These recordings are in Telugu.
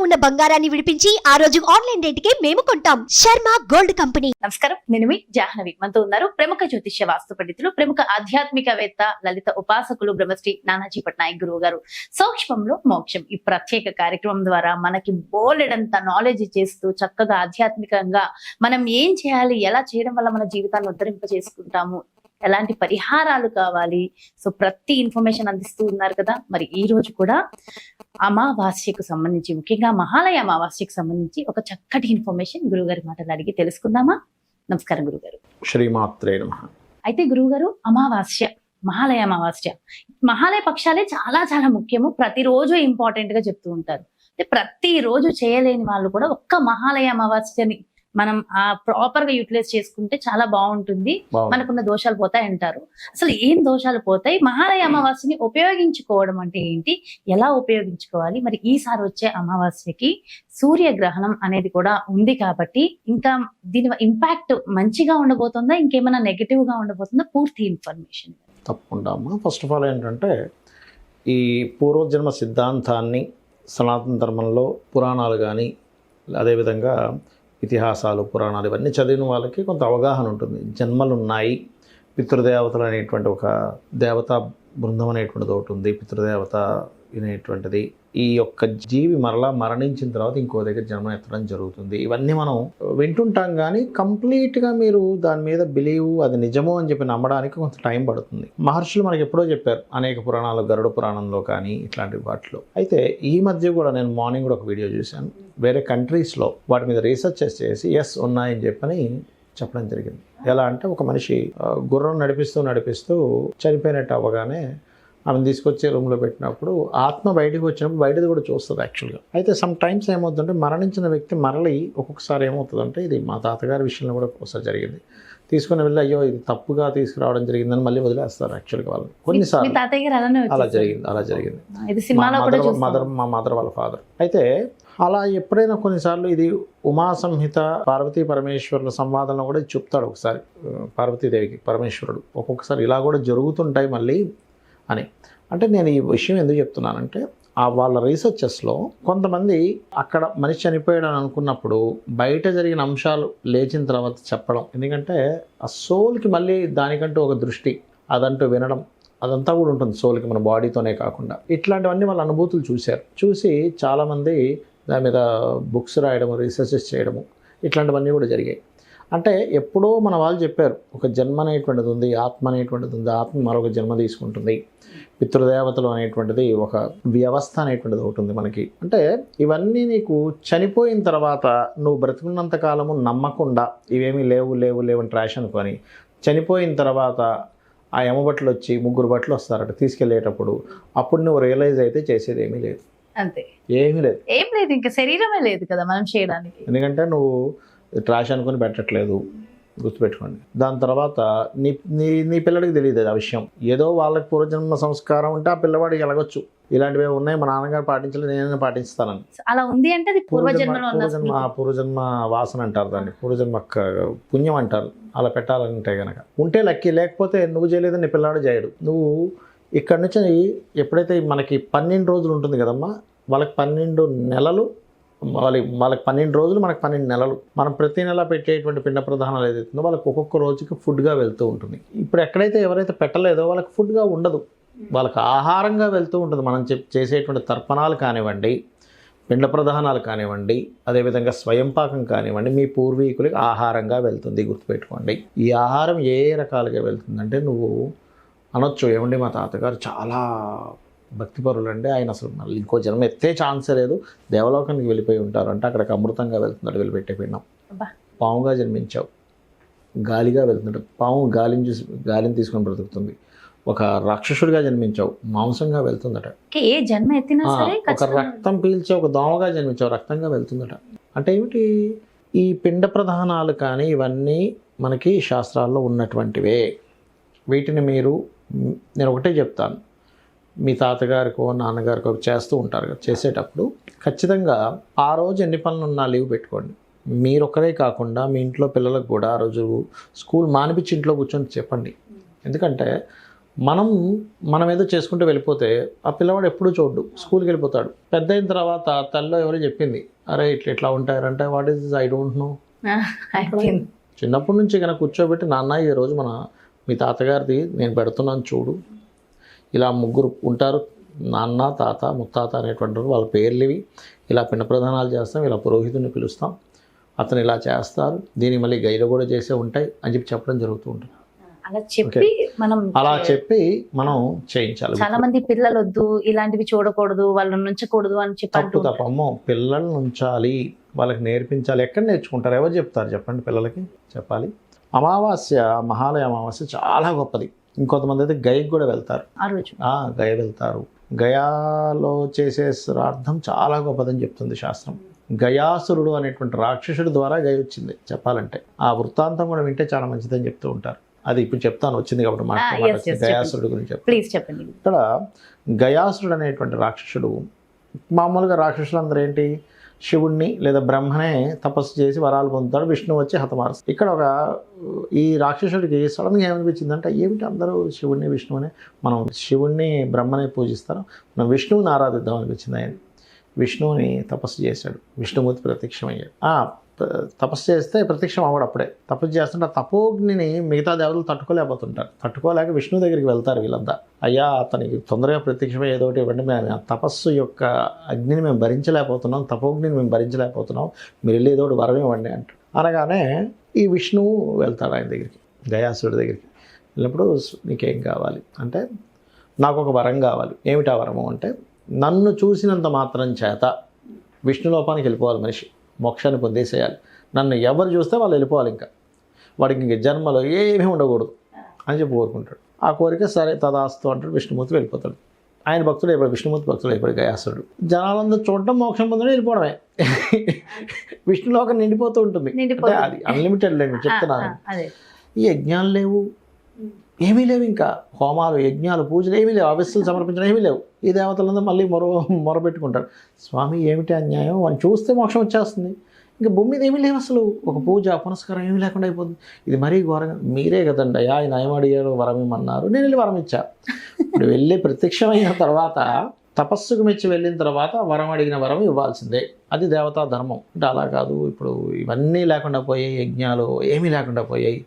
ఉన్న బంగారాన్ని విడిపించి ఆ రోజు ఆన్లైన్ రేటుకే మేము కొంటాం. Sharma gold company. నమస్కారం, నేను మీ జాహ్నవి. మనతో ఉన్నారు ప్రముఖ జ్యోతిష్య వాస్తు పండితులు, ప్రముఖ ఆధ్యాత్మికవేత్త, లలిత ఉపాసకులు బ్రహ్మశ్రీ నానాజీ పట్నాయక్ గురువు గారు. సూక్ష్మంలో మోక్షం ఈ ప్రత్యేక కార్యక్రమం ద్వారా మనకి బోలెడంత నాలెడ్జ్ చేస్తూ చక్కగా ఆధ్యాత్మికంగా మనం ఏం చేయాలి, ఎలా చేయడం వల్ల మన జీవితాన్ని ఉద్ధరింప చేసుకుంటాము, ఎలాంటి పరిహారాలు కావాలి, సో ప్రతి ఇన్ఫర్మేషన్ అందిస్తూ ఉన్నారు కదా. మరి ఈ రోజు కూడా అమావాస్యకు సంబంధించి, ముఖ్యంగా మహాలయ అమావాస్యకు సంబంధించి ఒక చక్కటి ఇన్ఫర్మేషన్ గురువుగారి మాటలు అడిగి తెలుసుకుందామా? నమస్కారం గురుగారు. శ్రీమాత్రే నమః. అయితే గురువుగారు, అమావాస్య, మహాలయ అమావాస్య, మహాలయ పక్షాలే చాలా చాలా ముఖ్యము, ప్రతిరోజు ఇంపార్టెంట్ గా చెప్తూ ఉంటారు. అంటే ప్రతిరోజు చేయలేని వాళ్ళు కూడా ఒక్క మహాలయ అమావాస్యని మనం ప్రాపర్ గా యూటిలైజ్ చేసుకుంటే చాలా బాగుంటుంది, మనకున్న దోషాలు పోతాయి అంటారు. అసలు ఏం దోషాలు పోతాయి, మహాలయ అమావాస్యని ఉపయోగించుకోవడం అంటే ఏంటి, ఎలా ఉపయోగించుకోవాలి? మరి ఈసారి వచ్చే అమావాస్యకి సూర్యగ్రహణం అనేది కూడా ఉంది కాబట్టి ఇంకా దీని ఇంపాక్ట్ మంచిగా ఉండబోతుందా, ఇంకేమైనా నెగటివ్ గా ఉండబోతుందా? పూర్తి ఇన్ఫర్మేషన్ తప్పకుండా అమ్మా. ఫస్ట్ ఆఫ్ ఆల్ ఏంటంటే, ఈ పూర్వజన్మ సిద్ధాంతాన్ని సనాతన ధర్మంలో పురాణాలు కానీ, అదేవిధంగా ఇతిహాసాలు, పురాణాలు ఇవన్నీ చదివిన వాళ్ళకి కొంత అవగాహన ఉంటుంది. జన్మలు ఉన్నాయి, పితృదేవతలు అనేటువంటి ఒక దేవతా బృందం అనేటువంటిది ఒకటి ఉంది, పితృదేవత అనేటువంటిది. ఈ యొక్క జీవి మరలా మరణించిన తర్వాత ఇంకో దగ్గర జన్మ ఎత్తడం జరుగుతుంది. ఇవన్నీ మనం వింటుంటాం, కానీ కంప్లీట్గా మీరు దాని మీద బిలీవ్, అది నిజమో అని చెప్పి నమ్మడానికి కొంత టైం పడుతుంది. మహర్షులు మనకి ఎప్పుడో చెప్పారు, అనేక పురాణాలు, గరుడ పురాణంలో కానీ ఇట్లాంటి వాటిలో. అయితే ఈ మధ్య కూడా నేను మార్నింగ్ కూడా ఒక వీడియో చూశాను, వేరే కంట్రీస్లో వాటి మీద రీసెర్చ్ చేసి ఎస్ ఉన్నాయని చెప్పని చెప్పడం జరిగింది. ఎలా అంటే, ఒక మనిషి గుర్రం నడిపిస్తూ చనిపోయినట్టు అవ్వగానే ఆమెను తీసుకొచ్చి రూమ్లో పెట్టినప్పుడు ఆత్మ బయటకు వచ్చినప్పుడు బయటది కూడా చూస్తుంది యాక్చువల్గా. అయితే సమ్ టైమ్స్ ఏమవుతుందంటే, మరణించిన వ్యక్తి మరలి ఒక్కొక్కసారి ఏమవుతుందంటే, ఇది మా తాతగారి విషయంలో కూడా ఒకసారి జరిగింది, తీసుకుని వెళ్ళి అయ్యో ఇది తప్పుగా తీసుకురావడం జరిగిందని మళ్ళీ వదిలేస్తారు యాక్చువల్గా వాళ్ళు. కొన్నిసార్లు అలా జరిగింది. మా మదర్ వాళ్ళ ఫాదర్. అయితే అలా ఎప్పుడైనా కొన్నిసార్లు ఇది ఉమా సంహిత పార్వతీ పరమేశ్వరుల సంవాదంలో కూడా చెప్తాడు ఒకసారి, పార్వతీదేవికి పరమేశ్వరుడు ఒక్కొక్కసారి ఇలా కూడా జరుగుతుంటాయి మళ్ళీ అని. అంటే నేను ఈ విషయం ఎందుకు చెప్తున్నానంటే, వాళ్ళ రీసెర్చెస్లో కొంతమంది అక్కడ మనిషి చనిపోయాడని అనుకున్నప్పుడు బయట జరిగిన అంశాలు లేచిన తర్వాత చెప్పడం, ఎందుకంటే ఆ సోల్కి మళ్ళీ దానికంటూ ఒక దృష్టి, అదంటూ వినడం, అదంతా కూడా ఉంటుంది సోల్కి, మన బాడీతోనే కాకుండా. ఇట్లాంటివన్నీ వాళ్ళ అనుభూతులు చూసి చాలామంది దాని మీద బుక్స్ రాయడము, రీసెర్చెస్ చేయడము, ఇట్లాంటివన్నీ కూడా జరిగాయి. అంటే ఎప్పుడో మన వాళ్ళు చెప్పారు, ఒక జన్మ అనేటువంటిది ఉంది, ఆత్మ అనేటువంటిది ఉంది, ఆత్మ మరొక జన్మ తీసుకుంటుంది, పితృదేవతలు అనేటువంటిది ఒక వ్యవస్థ అనేటువంటిది ఒకటి ఉంది మనకి. అంటే ఇవన్నీ నీకు చనిపోయిన తర్వాత నువ్వు బ్రతుకున్నంత కాలము నమ్మకుండా ఇవేమీ లేవు అని ట్రాష్ అనుకొని, చనిపోయిన తర్వాత ఆ యమబట్లు వచ్చి 3 బట్లు వస్తారట తీసుకెళ్ళేటప్పుడు, అప్పుడు నువ్వు రియలైజ్ అయితే చేసేది ఏమీ లేదు, అంతే, ఏమీ లేదు, ఇంకా శరీరమే లేదు కదా మనం చేయడానికి. ఎందుకంటే నువ్వు ట్రాష్ అనుకుని పెట్టట్లేదు, గుర్తుపెట్టుకోండి. దాని తర్వాత నీ నీ పిల్లడికి తెలియదు ఆ విషయం. ఏదో వాళ్ళకి పూర్వజన్మ సంస్కారం ఉంటే ఆ పిల్లవాడికి ఎలగొచ్చు, ఇలాంటివి ఉన్నాయి మా నాన్నగారు పాటించలేదు నేనైనా పాటిస్తానని. అలా ఉంది అంటే అది పూర్వజన్మ వాసన అంటారు దాన్ని, పూర్వజన్మ పుణ్యం అంటారు. అలా పెట్టాలంటే కనుక ఉంటే లక్కీ, లేకపోతే నువ్వు చేయలేదని నీ పిల్లాడు చేయడు. నువ్వు ఇక్కడ నుంచి ఎప్పుడైతే మనకి 12 రోజులు ఉంటుంది కదమ్మా, వాళ్ళకి 12 నెలలు, వాళ్ళకి 12 రోజులు, మనకు 12 నెలలు. మనం ప్రతి నెల పెట్టేటువంటి పిండ ప్రధానాలు ఏదైతుందో వాళ్ళకి ఒక్కొక్క రోజుకి ఫుడ్గా వెళ్తూ ఉంటుంది. ఇప్పుడు ఎక్కడైతే ఎవరైతే పెట్టలేదో వాళ్ళకి ఫుడ్గా ఉండదు, వాళ్ళకి ఆహారంగా వెళ్తూ ఉంటుంది. మనం చేసేటువంటి తర్పణాలు కానివ్వండి, పిండ ప్రధానాలు కానివ్వండి, అదేవిధంగా స్వయంపాకం కానివ్వండి, మీ పూర్వీకులకి ఆహారంగా వెళ్తుంది, గుర్తుపెట్టుకోండి. ఈ ఆహారం ఏ రకాలుగా వెళ్తుందంటే, నువ్వు అనొచ్చు ఏమండి మా తాతగారు చాలా భక్తిపరులు అండి, ఆయన అసలు మళ్ళీ ఇంకో జన్మ ఎత్తే ఛాన్సే లేదు, దేవలోకానికి వెళ్ళిపోయి ఉంటారు అంటే అక్కడికి అమృతంగా వెళ్తున్నాడు వెళ్ళిపెట్టే పిండం. పాముగా జన్మించావు, గాలిగా వెళ్తున్నాడు, పాము గాలిని తీసుకొని బ్రతుకుతుంది. ఒక రాక్షసుడిగా జన్మించావు, మాంసంగా వెళ్తుందట. ఏ జన్మ ఎత్తినా సరే ఒక రక్తం పీల్చే ఒక దోమగా జన్మించావు, రక్తంగా వెళ్తుందట. అంటే ఏమిటి, ఈ పిండ ప్రధానాలు కానీ ఇవన్నీ మనకి శాస్త్రాల్లో ఉన్నటువంటివే. వీటిని నేను ఒకటే చెప్తాను, మీ తాతగారికో నాన్నగారికో చేస్తూ ఉంటారు కదా, చేసేటప్పుడు ఖచ్చితంగా ఆ రోజు ఎన్ని పనులు ఉన్నా లీవ్ పెట్టుకోండి. మీరొక్కరే కాకుండా మీ ఇంట్లో పిల్లలకు కూడా ఆ రోజు స్కూల్ మానిపించి ఇంట్లో కూర్చొని చెప్పండి. ఎందుకంటే మనం ఏదో చేసుకుంటూ వెళ్ళిపోతే ఆ పిల్లవాడు ఎప్పుడూ చూడ్డు, స్కూల్కి వెళ్ళిపోతాడు. పెద్ద అయిన తర్వాత తల్లిలో ఎవరో చెప్పింది, అరే ఇట్లా ఉంటారంటే what is this, I don't know. చిన్నప్పటి నుంచి కనుక కూర్చోబెట్టి, నాన్న ఈ రోజు మీ తాతగారిది నేను పెడుతున్నాను చూడు, ఇలా ముగ్గురు ఉంటారు, నాన్న తాత ముత్తాత అనేటువంటి వాళ్ళ పేర్లు ఇవి, ఇలా పిండ ప్రదానాలు చేస్తాం, ఇలా పురోహితుడిని పిలుస్తాం, అతను ఇలా చేస్తారు, దీన్ని మళ్ళీ గైలు కూడా చేసే ఉంటాయి అని చెప్పడం జరుగుతూ ఉంటుంది. అలా చెప్పి మనం చేయించాలి. చాలా మంది పిల్లలు వద్దు ఇలాంటివి చూడకూడదు, వాళ్ళని ఉంచకూడదు అని చెప్పి తప్పమ్మో, పిల్లల్ని ఉంచాలి, వాళ్ళకి నేర్పించాలి. ఎక్కడ నేర్చుకుంటారు, ఎవరు చెప్తారు చెప్పండి? పిల్లలకి చెప్పాలి. అమావాస్య, మహాలయ అమావాస్య చాలా గొప్పది. ఇంకొంతమంది అయితే గయకి కూడా వెళ్తారు, ఆ రోజు గయ వెళ్తారు. గయాలో చేసే శ్రాద్ధం చాలా గొప్పదని చెప్తుంది శాస్త్రం. గయాసురుడు అనేటువంటి రాక్షసుడి ద్వారా గయ వచ్చింది చెప్పాలంటే. ఆ వృత్తాంతం కూడా వింటే చాలా మంచిదని చెప్తూ ఉంటారు. అది ఇప్పుడు చెప్తాను, వచ్చింది కాబట్టి మాట్లాడుతుంది. గయాసురుడు గురించి చెప్పండి. ఇక్కడ గయాసురుడు అనేటువంటి రాక్షసుడు, మామూలుగా రాక్షసులు ఏంటి, శివుణ్ణి లేదా బ్రహ్మనే తపస్సు చేసి వరాలు పొందుతాడు, విష్ణువు వచ్చి హతమారుస్తాడు. ఇక్కడ ఈ రాక్షసుడికి సడన్గా ఏమనిపించిందంటే, ఏమిటి అందరూ శివుణ్ణి విష్ణువుని, మనం శివుణ్ణి బ్రహ్మనే పూజిస్తాం, మనం విష్ణువుని ఆరాధిద్దాం అనిపించింది. ఆయన విష్ణువుని తపస్సు చేశాడు, విష్ణుమూర్తి ప్రత్యక్షమయ్యాడు. తపస్సు చేస్తే ప్రత్యక్షం అవ్వడు. అప్పుడే తపస్సు చేస్తుంటే ఆ తపోగ్నిని మిగతా దేవతలు తట్టుకోలేకపోతుంటారు. తట్టుకోలేక విష్ణువు దగ్గరికి వెళ్తారు వీళ్ళంతా. అయ్యా అతనికి తొందరగా ప్రత్యక్షమై ఏదో ఒకటి ఇవ్వండి, మేము ఆ తపస్సు యొక్క అగ్నిని మేము భరించలేకపోతున్నాం, తపోగ్నిని మేము భరించలేకపోతున్నాం, మీరు వెళ్ళి ఏదో ఒకటి వరం ఇవ్వండి అంటారు. అనగానే ఈ విష్ణువు వెళ్తాడు ఆయన దగ్గరికి, గయాసురుడి దగ్గరికి. వెళ్ళినప్పుడు నీకేం కావాలి అంటే, నాకు ఒక వరం కావాలి. ఏమిటా వరము అంటే, నన్ను చూసినంత మాత్రం చేత విష్ణు లోపానికి వెళ్ళిపోవాలి మనిషి, మోక్షాన్ని పొందేసేయాలి. నన్ను ఎవరు చూస్తే వాళ్ళు వెళ్ళిపోవాలి, ఇంకా వాడికి ఇంక జన్మలో ఏమీ ఉండకూడదు అని చెప్పి కోరుకుంటాడు. ఆ కోరిక సరే తదాస్తు అంటాడు. విష్ణుమూర్తి వెళ్ళిపోతాడు. ఆయన భక్తుడు అయిపోయాడు, విష్ణుమూర్తి భక్తుడు అయిపోయాడు గయాసురుడు. జనాలందరూ చూడటం, మోక్షం పొందడం, వెళ్ళిపోవడమే. విష్ణులోకం నిండిపోతూ ఉంటుంది. అది అన్లిమిటెడ్ లేదు చెప్తున్నాను. ఈ యజ్ఞాలు లేవు, ఏమీ లేవు, ఇంకా హోమాలు యజ్ఞాలు పూజలు ఏమీ లేవు, అవిస్సులు సమర్పించడం ఏమీ లేవు. ఈ దేవతలందరూ మళ్ళీ మొరపెట్టుకుంటారు, స్వామి ఏమిటి అన్యాయం, వాడిని చూస్తే మోక్షం వచ్చేస్తుంది, ఇంకా భూమి మీద ఏమీ లేవు అసలు, ఒక పూజ పునస్కారం ఏమీ లేకుండా అయిపోతుంది. ఇది మరీ ఘోరంగా, మీరే కదండి అయ్యా ఆయన అడిగారు వరం ఇమ్మన్నారు, నేను వెళ్ళి వరం ఇచ్చా. ఇప్పుడు వెళ్ళి ప్రత్యక్షమైన తర్వాత, తపస్సుకు మెచ్చి వెళ్ళిన తర్వాత వరం అడిగిన వరం ఇవ్వాల్సిందే, అది దేవతా ధర్మం. అంటే అలా కాదు, ఇప్పుడు ఇవన్నీ లేకుండా పోయాయి, యజ్ఞాలు ఏమీ లేకుండా పోయాయి,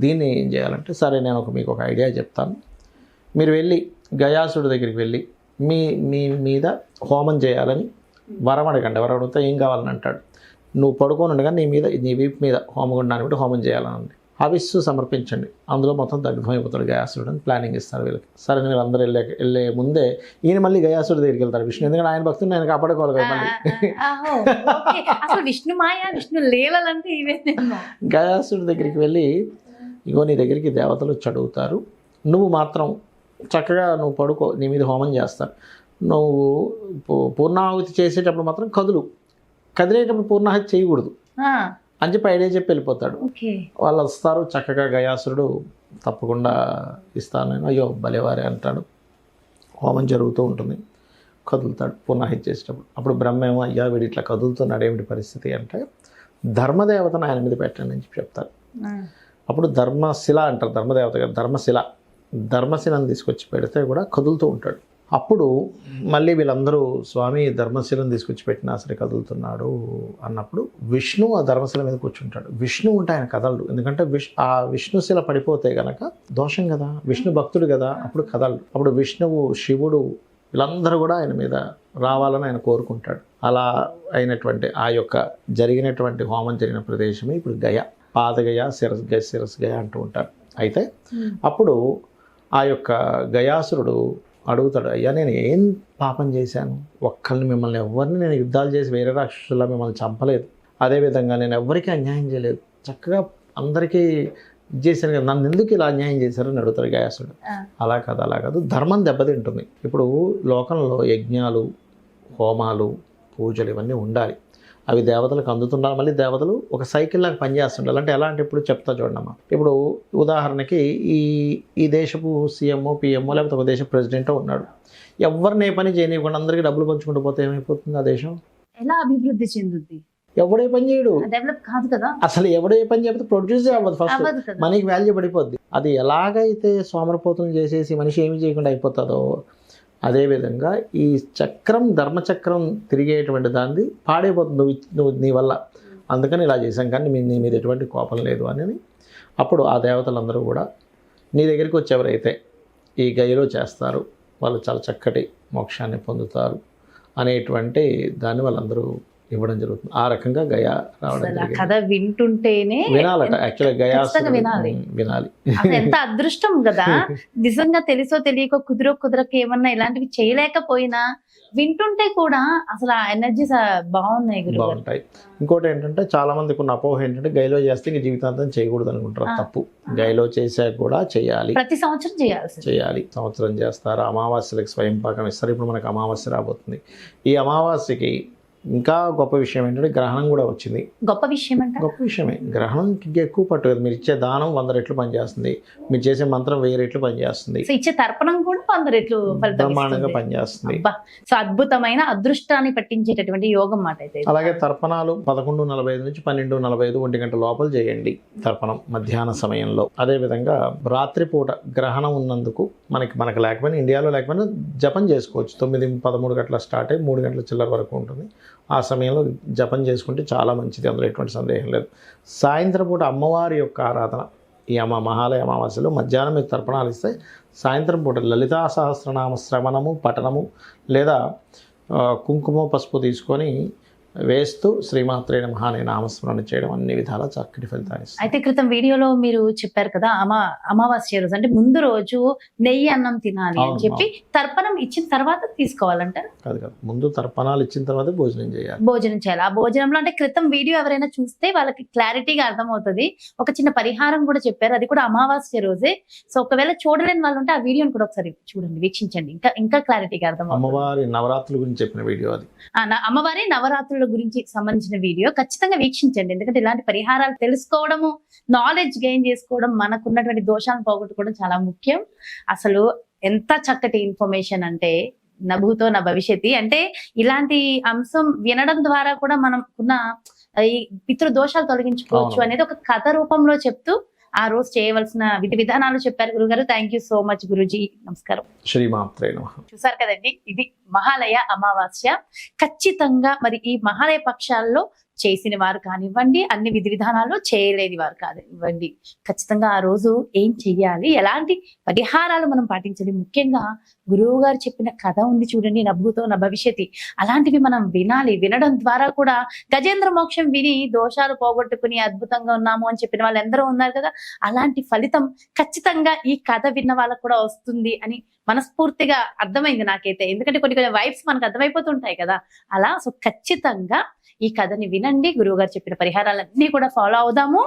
దీన్ని ఏం చేయాలంటే, సరే నేను మీకు ఒక ఐడియా చెప్తాను. మీరు వెళ్ళి గయాసుడి దగ్గరికి వెళ్ళి మీ మీద హోమం చేయాలని వరం అడగండి. వరం అడిగితే ఏం కావాలని అంటాడు, నువ్వు పడుకొని ఉండగా నీ వీపు మీద హోమగుండాన్ని బట్టి హోమం చేయాలని హవిస్సు సమర్పించండి, అందులో మొత్తం దగ్ధమైపోతాడు గయాసురుడు అని ప్లానింగ్ ఇస్తారు వీళ్ళకి. సరే వీళ్ళందరూ వెళ్ళే ముందే ఈయన మళ్ళీ గయాసుడి దగ్గరికి వెళ్తారు విష్ణు, ఎందుకంటే ఆయన భక్తుని ఆయన కాపాడుకోవాలి కదా మళ్ళీ. గయాసుడి దగ్గరికి వెళ్ళి, ఇగో నీ దగ్గరికి దేవతలు వచ్చి అడుగుతారు, నువ్వు మాత్రం చక్కగా నువ్వు పడుకో, నీ మీద హోమం చేస్తారు, నువ్వు పూర్ణాహుతి చేసేటప్పుడు మాత్రం కదిలేటప్పుడు పూర్ణాహుతి చేయకూడదు అని చెప్పి ఐడియా చెప్పి వెళ్ళిపోతాడు. వాళ్ళు వస్తారు, చక్కగా గయాసురుడు తప్పకుండా ఇస్తాను నేను, అయ్యో భలేవారే అంటాడు. హోమం జరుగుతూ ఉంటుంది, కదులుతాడు పూర్ణాహుతి చేసేటప్పుడు. అప్పుడు బ్రహ్మేమో, అయ్యా వీడు ఇట్లా కదులుతున్నాడు ఏమిటి పరిస్థితి అంటే, ధర్మదేవతను ఆయన మీద పెట్టండి అని చెప్పి చెప్తారు. అప్పుడు ధర్మశిల అంటారు, ధర్మదేవత గారు ధర్మశిలను తీసుకొచ్చి పెడితే కూడా కదులుతూ ఉంటాడు. అప్పుడు మళ్ళీ వీళ్ళందరూ స్వామి ధర్మశిలను తీసుకొచ్చి పెట్టినా సరే కదులుతున్నాడు అన్నప్పుడు విష్ణు ఆ ధర్మశిల మీద కూర్చుంటాడు. విష్ణు ఉంటే ఆయన కదలడు, ఎందుకంటే ఆ విష్ణుశిల పడిపోతే గనక దోషం కదా, విష్ణు భక్తుడు కదా, అప్పుడు కదలడు. అప్పుడు విష్ణువు, శివుడు వీళ్ళందరూ కూడా ఆయన మీద రావాలని ఆయన కోరుకుంటాడు. అలా ఆ యొక్క జరిగినటువంటి హోమం జరిగిన ప్రదేశమే ఇప్పుడు గయ, పాదగయ, శిరస్గయ అంటూ ఉంటారు. అయితే అప్పుడు ఆ యొక్క గయాసురుడు అడుగుతాడు, అయ్యా నేను ఏం పాపం చేశాను, మిమ్మల్ని ఎవరిని నేను యుద్ధాలు చేసి వేరే రాక్షసులా మిమ్మల్ని చంపలేదు, అదేవిధంగా నేను ఎవరికీ అన్యాయం చేయలేదు, చక్కగా అందరికీ చేశాను కదా, నన్ను ఎందుకు ఇలా అన్యాయం చేశారని అడుగుతాడు గయాసురుడు. అలా కాదు, ధర్మం దెబ్బతింటుంది. ఇప్పుడు లోకంలో యజ్ఞాలు, హోమాలు, పూజలు ఇవన్నీ ఉండాలి, అవి దేవతలకు అందుతుండాలి. మళ్ళీ దేవతలు ఒక సైకిల్ లాగా పనిచేస్తుండాలి. అంటే ఎలా అంటే, ఇప్పుడు చెప్తా చూడమ్మా, ఇప్పుడు ఉదాహరణకి ఈ దేశపు సీఎంఓ, పిఎంఓ లేకపోతే ఒక దేశ ప్రెసిడెంటో ఉన్నాడు, ఎవరిని ఏ పని చేయనివ్వకుండా అందరికీ డబ్బులు పంచుకుంటూ పోతే ఏమైపోతుంది ఆ దేశం? ఎలా అభివృద్ధి చెందుద్ది? ఎవడే పని చేయడు, డెవలప్ కాదు కదా, అసలు ఎవడే పని చేయకపోతే ప్రొడ్యూస్ అవ్వదు. ఫస్ట్ అవ్వదు కదా. మనకి వాల్యూ పడిపోద్ది. అది ఎలాగైతే సోమరపోతులు చేసేసి మనిషి ఏమి చేయకుండా అయిపోతుందో, అదేవిధంగా ఈ చక్రం ధర్మచక్రం తిరిగేటువంటి దాన్ని పాడైపోతుంది నువ్వు నీ వల్ల. అందుకని ఇలా చేశాం, కానీ నీ మీద ఎటువంటి కోపం లేదు అని. అప్పుడు ఆ దేవతలందరూ కూడా నీ దగ్గరికి వచ్చి ఎవరైతే ఈ గయలో చేస్తారు వాళ్ళు చాలా చక్కటి మోక్షాన్ని పొందుతారు అనేటువంటి దాన్ని వాళ్ళందరూ ఇవ్వడం జరుగుతుంది. ఆ రకంగా గయా రావడం అసలు ఆ జరిగింది. కథ వింటుంటేనే వినాలట యాక్చువల్గా గయా ఖచ్చితంగా వినాలి. వినాలి. అసలు ఎంత అదృష్టం కదా, నిజంగా తెలుసో తెలియకో కుదరక ఏమన్నా ఇలాంటివి చేయలేకపోయినా వింటుంటే కూడా అసలు ఆ ఎనర్జీ బాగున్నాయి గురువు గారు. బాగుంటాయి. ఇంకోటి ఏంటంటే చాలా మందికి ఉన్న అపోహ ఏంటంటే గైలో చేస్తే ఇంక జీవితాంతం చేయకూడదు అనుకుంటారు. తప్పు. గైలో చేసాక కూడా చేయాలి, ప్రతి సంవత్సరం చేయాలి. సంవత్సరం చేస్తారు. అమావాస్యలకు స్వయం పాకం ఇస్తారు. ఇప్పుడు మనకు అమావాస్య రాబోతుంది. ఈ అమావాస్యకి ఇంకా గొప్ప విషయం ఏంటంటే గ్రహణం కూడా వచ్చింది. గొప్ప విషయం అంటే గొప్ప విషయమే. గ్రహణంకి ఎక్కువ పట్టు కదా. మీరు ఇచ్చే దానం 100 రెట్లు పనిచేస్తుంది, మీరు చేసే మంత్రం 1000 రెట్లు పనిచేస్తుంది, సో ఇచ్చే తర్పణం కూడా 100 రెట్లు ఫలితం బ్రహ్మాండంగా ఇస్తుంది. పనిచేస్తుంది. అబ్బా, సో అద్భుతమైన అదృష్టాన్ని పట్టించేటటువంటి యోగం మాట అయితే ఇది. అలాగే తర్పణాలు 11:45 నుంచి 12:45 1 గంట లోపల చేయండి తర్పణం మధ్యాహ్న సమయంలో. అదేవిధంగా రాత్రిపూట గ్రహణం ఉన్నందుకు మనకు లేకపోయినా, ఇండియాలో లేకపోయినా జపం చేసుకోవచ్చు. 9-13 గంటల స్టార్ట్ అయ్యి 3 గంటల చిల్లర వరకు ఉంటుంది. ఆ సమయంలో జపం చేసుకుంటే చాలా మంచిది, అందులో ఎటువంటి సందేహం లేదు. సాయంత్రం పూట అమ్మవారి యొక్క ఆరాధన ఈ మహాలయ అమావాస్యలో మధ్యాహ్నం మీరు తర్పణాలు ఇస్తే సాయంత్రం పూట లలితా సహస్రనామ శ్రవణము పఠనము లేదా కుంకుమ పసుపు తీసుకొని వేస్తూ శ్రీమాత్రే నమః అనే నామస్మరణ చేయడం అన్ని విధాలా చక్కటి ఫలితాన్ని ఇస్తుంది. అయితే క్రితం వీడియోలో మీరు చెప్పారు కదా, అమావాస్య రోజు అంటే ముందు రోజు నెయ్యి అన్నం తినాలి అని చెప్పి తర్పణం ఇచ్చిన తర్వాత తీసుకోవాలంటారు. కాదు, ముందు తర్పణాలు ఇచ్చిన తర్వాత భోజనం చేయాలి. భోజనం చేయాలి. ఆ భోజనంలో అంటే క్రితం వీడియో ఎవరైనా చూస్తే వాళ్ళకి క్లారిటీగా అర్థమవుతుంది. ఒక చిన్న పరిహారం కూడా చెప్పారు, అది కూడా అమావాస్య రోజే. సో ఒకవేళ చూడలేని వాళ్ళు ఉంటే ఆ వీడియోని కూడా ఒకసారి చూడండి, వీక్షించండి, ఇంకా క్లారిటీగా అర్థమవుతుంది. అమ్మవారి నవరాత్రుల గురించి చెప్పిన వీడియో అది. అమ్మవారి నవరాత్రుల గురించి సంబంధించిన వీడియో ఖచ్చితంగా వీక్షించండి. ఎందుకంటే ఇలాంటి పరిహారాలు తెలుసుకోవడము, నాలెడ్జ్ గెయిన్ చేసుకోవడం, మనకున్నటువంటి దోషాలను పోగొట్టుకోవడం చాలా ముఖ్యం. అసలు ఎంత చక్కటి ఇన్ఫర్మేషన్ అంటే నభూతో నా భవిష్యత్తి అంటే ఇలాంటి అంశం వినడం ద్వారా కూడా మనకున్న ఈ పితృ దోషాలు తొలగించుకోవచ్చు అనేది ఒక కథ రూపంలో చెప్తూ ఆ రోజు చేయవలసిన విధి విధానాలు చెప్పారు గురుగారు. Thank you so much Guruji. నమస్కారం. శ్రీమాత్రే నమః. చూసారు కదండి, ఇది మహాలయ అమావాస్య. ఖచ్చితంగా మరి ఈ మహాలయ పక్షాల్లో చేసిన వారు కానివ్వండి, అన్ని విధి విధానాలు చేయలేని వారు కానివ్వండి, ఖచ్చితంగా ఆ రోజు ఏం చెయ్యాలి, ఎలాంటి పరిహారాలు మనం పాటించాలి, ముఖ్యంగా గురువు గారు చెప్పిన కథ ఉంది చూడండి, నభూతో నా భవిష్యత్తి, అలాంటివి మనం వినాలి. వినడం ద్వారా కూడా గజేంద్ర మోక్షం విని దోషాలు పోగొట్టుకుని అద్భుతంగా ఉన్నాము అని చెప్పిన వాళ్ళు ఎందరో ఉన్నారు కదా, అలాంటి ఫలితం ఖచ్చితంగా ఈ కథ విన్న వాళ్ళకు కూడా వస్తుంది అని మనస్ఫూర్తిగా అర్థమైంది నాకైతే. ఎందుకంటే కొన్ని వైబ్స్ మనకు అర్థమైపోతుంటాయి కదా అలా. సో ఖచ్చితంగా ఈ కథని వినండి, గురువు గారు చెప్పిన పరిహారాలన్నీ కూడా ఫాలో అవుదాము.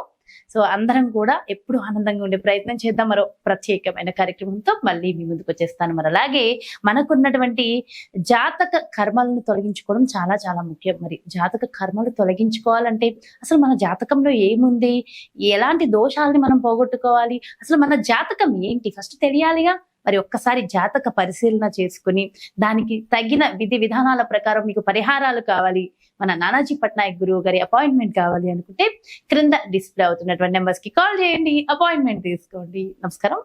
సో అందరం కూడా ఎప్పుడు ఆనందంగా ఉండే ప్రయత్నం చేద్దాం. మరో ప్రత్యేకమైన కార్యక్రమంతో మళ్ళీ మీ ముందుకు వచ్చేస్తాను. మరి అలాగే మనకున్నటువంటి జాతక కర్మలను తొలగించుకోవడం చాలా చాలా ముఖ్యం. మరి జాతక కర్మలు తొలగించుకోవాలంటే అసలు మన జాతకంలో ఏముంది, ఎలాంటి దోషాలని మనం పోగొట్టుకోవాలి, అసలు మన జాతకం ఏంటి ఫస్ట్ తెలియాలిగా. మరి ఒక్కసారి జాతక పరిశీలన చేసుకుని దానికి తగిన విధి విధానాల ప్రకారం మీకు పరిహారాలు కావాలి, మన నానాజీ పట్నాయక్ గురువు గారి అపాయింట్మెంట్ కావాలి అనుకుంటే క్రింద డిస్ప్లే అవుతున్నటువంటి నెంబర్స్ కి కాల్ చేయండి, అపాయింట్మెంట్ తీసుకోండి. నమస్కారం.